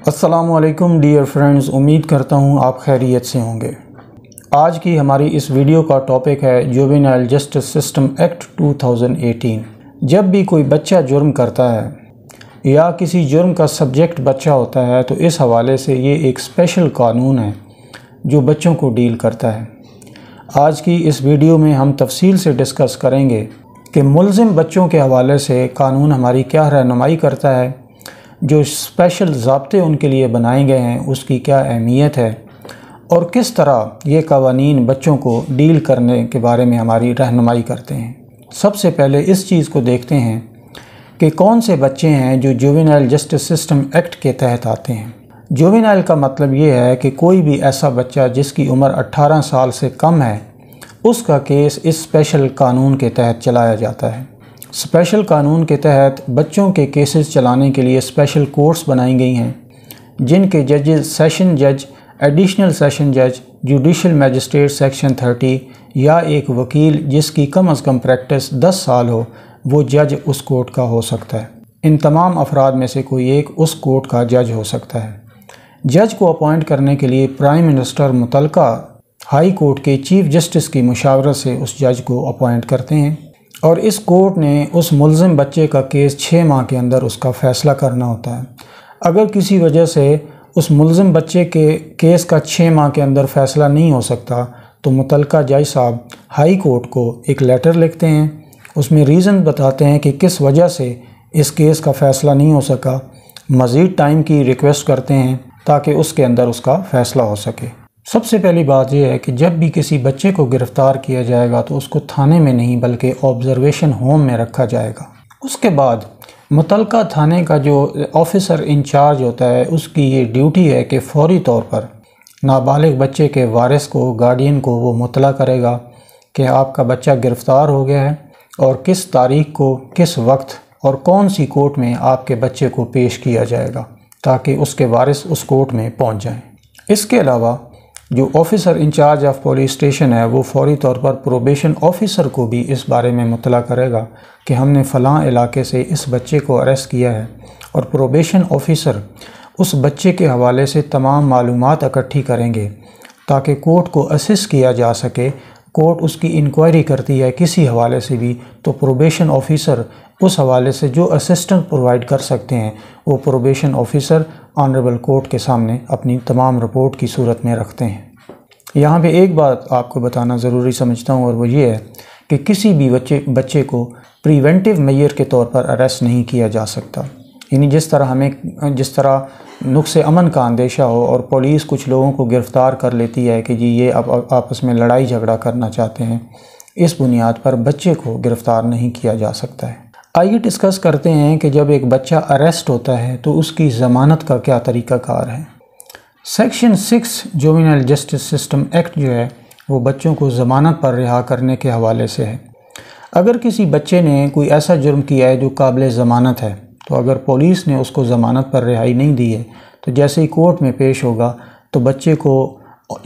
السلام علیکم dear friends, امید کرتا ہوں آپ خیریت سے ہوں گے۔ آج کی ہماری اس ویڈیو کا ٹاپک ہے جووینائل جسٹس سسٹم ایکٹ 2018۔ جب بھی کوئی بچہ جرم کرتا ہے یا کسی جرم کا سبجیکٹ بچہ ہوتا ہے تو اس حوالے سے یہ ایک اسپیشل قانون ہے جو بچوں کو ڈیل کرتا ہے۔ آج کی اس ویڈیو میں ہم تفصیل سے ڈسکس کریں گے کہ ملزم بچوں کے حوالے سے قانون ہماری کیا رہنمائی کرتا ہے، جو اسپیشل ضابطے ان کے لیے بنائے گئے ہیں اس کی کیا اہمیت ہے، اور کس طرح یہ قوانین بچوں کو ڈیل کرنے کے بارے میں ہماری رہنمائی کرتے ہیں۔ سب سے پہلے اس چیز کو دیکھتے ہیں کہ کون سے بچے ہیں جو جووینائل جسٹس سسٹم ایکٹ کے تحت آتے ہیں۔ جووینائل کا مطلب یہ ہے کہ کوئی بھی ایسا بچہ جس کی عمر 18 سال سے کم ہے، اس کا کیس اس اسپیشل قانون کے تحت چلایا جاتا ہے۔ اسپیشل قانون کے تحت بچوں کے کیسز چلانے کے لیے اسپیشل کورٹس بنائی گئی ہیں، جن کے ججز سیشن جج، ایڈیشنل سیشن جج، جوڈیشل میجسٹریٹ سیکشن 30 یا ایک وکیل جس کی کم از کم پریکٹس 10 سال ہو، وہ جج اس کورٹ کا ہو سکتا ہے۔ ان تمام افراد میں سے کوئی ایک اس کورٹ کا جج ہو سکتا ہے۔ جج کو اپوائنٹ کرنے کے لیے پرائم منسٹر متعلقہ ہائی کورٹ کے چیف جسٹس کی مشاورت سے اس جج کو اپوائنٹ کرتے ہیں، اور اس کورٹ نے اس ملزم بچے کا کیس 6 ماہ کے اندر اس کا فیصلہ کرنا ہوتا ہے۔ اگر کسی وجہ سے اس ملزم بچے کے کیس کا 6 ماہ کے اندر فیصلہ نہیں ہو سکتا تو متعلقہ جج صاحب ہائی کورٹ کو ایک لیٹر لکھتے ہیں، اس میں ریزن بتاتے ہیں کہ کس وجہ سے اس کیس کا فیصلہ نہیں ہو سکا، مزید ٹائم کی ریکویسٹ کرتے ہیں تاکہ اس کے اندر اس کا فیصلہ ہو سکے۔ سب سے پہلی بات یہ ہے کہ جب بھی کسی بچے کو گرفتار کیا جائے گا تو اس کو تھانے میں نہیں بلکہ آبزرویشن ہوم میں رکھا جائے گا۔ اس کے بعد متعلقہ تھانے کا جو آفیسر انچارج ہوتا ہے، اس کی یہ ڈیوٹی ہے کہ فوری طور پر نابالغ بچے کے وارث کو، گارڈین کو وہ مطلع کرے گا کہ آپ کا بچہ گرفتار ہو گیا ہے اور کس تاریخ کو، کس وقت اور کون سی کورٹ میں آپ کے بچے کو پیش کیا جائے گا، تاکہ اس کے وارث اس کورٹ میں پہنچ جائیں۔ اس کے علاوہ جو officer incharge of police station ہے، وہ فوری طور پر پروبیشن آفیسر کو بھی اس بارے میں مطلع کرے گا کہ ہم نے فلاں علاقے سے اس بچے کو اریسٹ کیا ہے، اور پروبیشن آفیسر اس بچے کے حوالے سے تمام معلومات اکٹھی کریں گے تاکہ کورٹ کو اسسٹ کیا جا سکے۔ کورٹ اس کی انکوائری کرتی ہے کسی حوالے سے بھی تو پروبیشن آفیسر اس حوالے سے جو اسسٹنٹ پرووائڈ کر سکتے ہیں وہ پروبیشن آفیسر آنریبل کورٹ کے سامنے اپنی تمام رپورٹ کی صورت میں رکھتے ہیں۔ یہاں پہ ایک بات آپ کو بتانا ضروری سمجھتا ہوں، اور وہ یہ ہے کہ کسی بھی بچے کو پریونٹیو میئر کے طور پر اریسٹ نہیں کیا جا سکتا۔ یعنی جس طرح نقص امن کا اندیشہ ہو اور پولیس کچھ لوگوں کو گرفتار کر لیتی ہے کہ جی یہ آپس میں لڑائی جھگڑا کرنا چاہتے ہیں، اس بنیاد پر بچے کو گرفتار نہیں کیا جا سکتا ہے۔ آئیے ڈسکس کرتے ہیں کہ جب ایک بچہ اریسٹ ہوتا ہے تو اس کی ضمانت کا کیا طریقہ کار ہے۔ سیکشن 6 جووینائل جسٹس سسٹم ایکٹ جو ہے وہ بچوں کو ضمانت پر رہا کرنے کے حوالے سے ہے۔ اگر کسی بچے نے کوئی ایسا جرم کیا ہے جو قابل ضمانت ہے، تو اگر پولیس نے اس کو ضمانت پر رہائی نہیں دی ہے تو جیسے ہی کورٹ میں پیش ہوگا تو بچے کو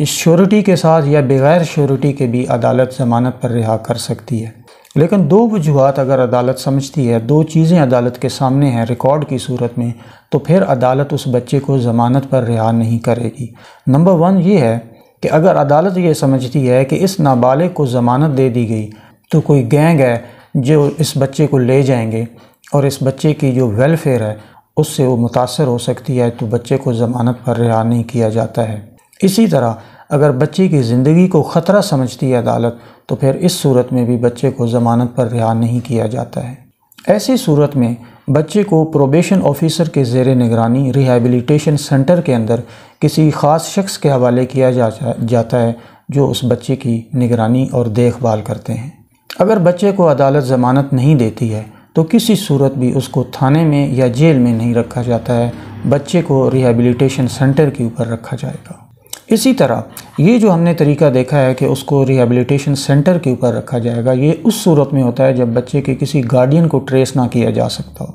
شیورٹی کے ساتھ یا بغیر شیورٹی کے بھی عدالت ضمانت پر رہا کر سکتی ہے۔ لیکن 2 وجوہات اگر عدالت سمجھتی ہے، 2 چیزیں عدالت کے سامنے ہیں ریکارڈ کی صورت میں، تو پھر عدالت اس بچے کو ضمانت پر رہا نہیں کرے گی۔ نمبر 1 یہ ہے کہ اگر عدالت یہ سمجھتی ہے کہ اس نابالغ کو ضمانت دے دی گئی تو کوئی گینگ ہے جو اس بچے کو لے جائیں گے اور اس بچے کی جو ویلفیئر ہے اس سے وہ متاثر ہو سکتی ہے، تو بچے کو ضمانت پر رہا نہیں کیا جاتا ہے۔ اسی طرح اگر بچے کی زندگی کو خطرہ سمجھتی ہے عدالت تو پھر اس صورت میں بھی بچے کو ضمانت پر رہا نہیں کیا جاتا ہے۔ ایسی صورت میں بچے کو پروبیشن آفیسر کے زیر نگرانی ریہیبلیٹیشن سینٹر کے اندر کسی خاص شخص کے حوالے کیا جاتا ہے جو اس بچے کی نگرانی اور دیکھ بھال کرتے ہیں۔ اگر بچے کو عدالت ضمانت نہیں دیتی ہے تو کسی صورت بھی اس کو تھانے میں یا جیل میں نہیں رکھا جاتا ہے، بچے کو ریہیبلیٹیشن سینٹر کے اوپر رکھا جائے گا۔ اسی طرح یہ جو ہم نے طریقہ دیکھا ہے کہ اس کو ریہیبلیٹیشن سینٹر کے اوپر رکھا جائے گا، یہ اس صورت میں ہوتا ہے جب بچے کے کسی گارڈین کو ٹریس نہ کیا جا سکتا ہو۔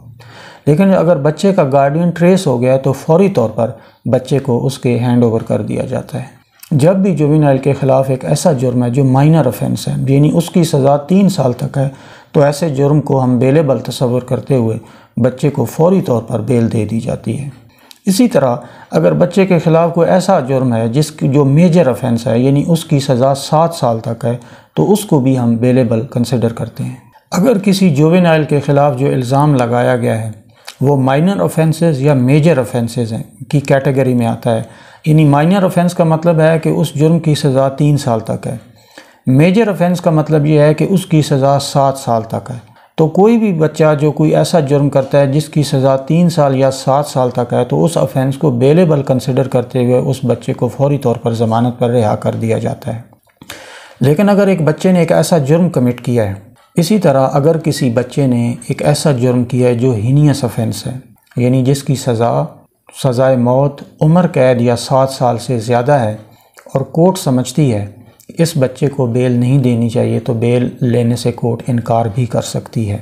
لیکن اگر بچے کا گارڈین ٹریس ہو گیا تو فوری طور پر بچے کو اس کے ہینڈ اوور کر دیا جاتا ہے۔ جب بھی جووینائل کے خلاف ایک ایسا جرم ہے جو مائنر افینس ہے، یعنی اس کی سزا 3 سال تک ہے، تو ایسے جرم کو ہم بیلیبل تصور کرتے ہوئے بچے کو فوری طور پر بیل دے دی جاتی ہے۔ اسی طرح اگر بچے کے خلاف کوئی ایسا جرم ہے جو میجر افینس ہے، یعنی اس کی سزا 7 سال تک ہے، تو اس کو بھی ہم بیلیبل کنسیڈر کرتے ہیں۔ اگر کسی جووینائل کے خلاف جو الزام لگایا گیا ہے وہ مائنر افینسز یا میجر افینسز ہیں کی کیٹیگری میں آتا ہے، یعنی مائنر افینس کا مطلب ہے کہ اس جرم کی سزا 3 سال تک ہے، میجر افینس کا مطلب یہ ہے کہ اس کی سزا 7 سال تک ہے۔ تو کوئی بھی بچہ جو کوئی ایسا جرم کرتا ہے جس کی سزا 3 سال یا 7 سال تک ہے، تو اس افینس کو بیلیبل کنسیڈر کرتے ہوئے اس بچے کو فوری طور پر ضمانت پر رہا کر دیا جاتا ہے۔ لیکن اگر ایک بچے نے ایک ایسا جرم کمٹ کیا ہے، اسی طرح اگر کسی بچے نے ایک ایسا جرم کیا ہے جو ہینیس افینس ہے، یعنی جس کی سزائے موت، عمر قید یا 7 سال سے زیادہ ہے، اور کورٹ سمجھتی ہے اس بچے کو بیل نہیں دینی چاہیے، تو بیل لینے سے کورٹ انکار بھی کر سکتی ہے۔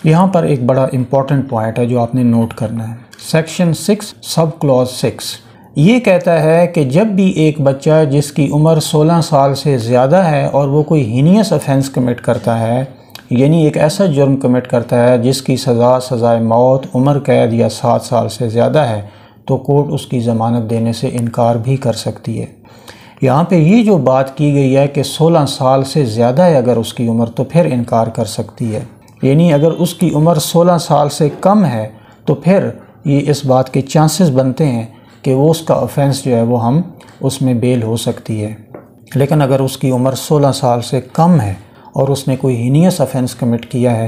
یہاں پر ایک بڑا امپورٹنٹ پوائنٹ ہے جو آپ نے نوٹ کرنا ہے۔ سیکشن 6 سب کلوز 6 یہ کہتا ہے کہ جب بھی ایک بچہ جس کی عمر 16 سال سے زیادہ ہے اور وہ کوئی ہینیس افینس کمٹ کرتا ہے، یعنی ایک ایسا جرم کمٹ کرتا ہے جس کی سزائے موت، عمر قید یا 7 سال سے زیادہ ہے، تو کورٹ اس کی ضمانت دینے سے انکار بھی کر سکتی ہے۔ یہاں پہ یہ جو بات کی گئی ہے کہ 16 سال سے زیادہ ہے اگر اس کی عمر، تو پھر انکار کر سکتی ہے، یعنی اگر اس کی عمر 16 سال سے کم ہے تو پھر یہ اس بات کے چانسز بنتے ہیں کہ وہ اس کا افینس جو ہے وہ اس میں بیل ہو سکتی ہے۔ لیکن اگر اس کی عمر 16 سال سے کم ہے اور اس نے کوئی ہینیس افینس کمٹ کیا ہے،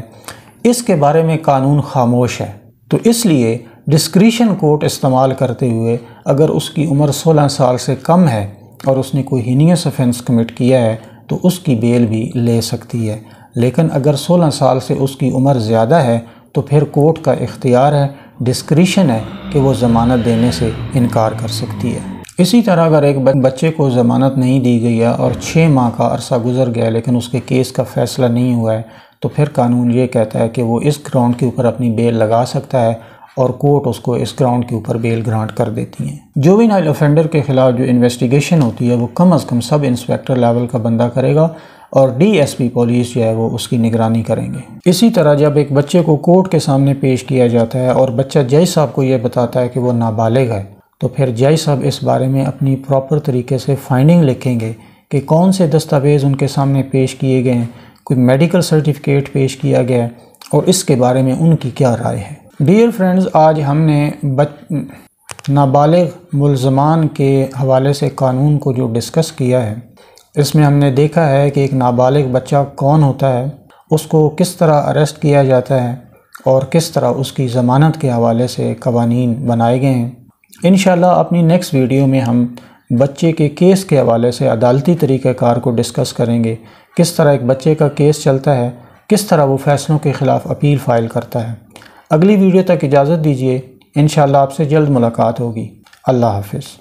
اس کے بارے میں قانون خاموش ہے، تو اس لیے ڈسکریشن کورٹ استعمال کرتے ہوئے اگر اس کی عمر 16 سال سے کم ہے اور اس نے کوئی ہینیس افینس کمٹ کیا ہے تو اس کی بیل بھی لے سکتی ہے۔ لیکن اگر 16 سال سے اس کی عمر زیادہ ہے تو پھر کورٹ کا اختیار ہے، ڈسکریشن ہے کہ وہ ضمانت دینے سے انکار کر سکتی ہے۔ اسی طرح اگر ایک بچے کو ضمانت نہیں دی گئی ہے اور 6 ماہ کا عرصہ گزر گیا لیکن اس کے کیس کا فیصلہ نہیں ہوا ہے، تو پھر قانون یہ کہتا ہے کہ وہ اس گراؤنڈ کے اوپر اپنی بیل لگا سکتا ہے اور کورٹ اس کو اس گراؤنڈ کے اوپر بیل گرانٹ کر دیتی ہیں۔ جووینائل افینڈر کے خلاف جو انویسٹیگیشن ہوتی ہے وہ کم از کم سب انسپیکٹر لیول کا بندہ کرے گا اور ڈی ایس پی پولیس جو ہے وہ اس کی نگرانی کریں گے۔ اسی طرح جب ایک بچے کو کورٹ کے سامنے پیش کیا جاتا ہے اور بچہ جج صاحب کو یہ بتاتا ہے کہ وہ نابالغ ہے، تو پھر جج صاحب اس بارے میں اپنی پراپر طریقے سے فائنڈنگ لکھیں گے کہ کون سے دستاویز ان کے سامنے پیش کیے گئے ہیں، کوئی میڈیکل سرٹیفکیٹ پیش کیا گیا ہے اور اس کے بارے میں ان کی کیا رائے ہے۔ ڈیئر فرینڈز، آج ہم نے نابالغ ملزمان کے حوالے سے قانون کو جو ڈسکس کیا ہے، اس میں ہم نے دیکھا ہے کہ ایک نابالغ بچہ کون ہوتا ہے، اس کو کس طرح اریسٹ کیا جاتا ہے اور کس طرح اس کی ضمانت کے حوالے سے قوانین بنائے گئے ہیں۔ انشاءاللہ اپنی نیکسٹ ویڈیو میں ہم بچے کے کیس کے حوالے سے عدالتی طریقہ کار کو ڈسکس کریں گے، کس طرح ایک بچے کا کیس چلتا ہے، کس طرح وہ فیصلوں کے خلاف اپیل فائل کرتا ہے۔ اگلی ویڈیو تک اجازت دیجیے، انشاءاللہ آپ سے جلد ملاقات ہوگی۔ اللہ حافظ۔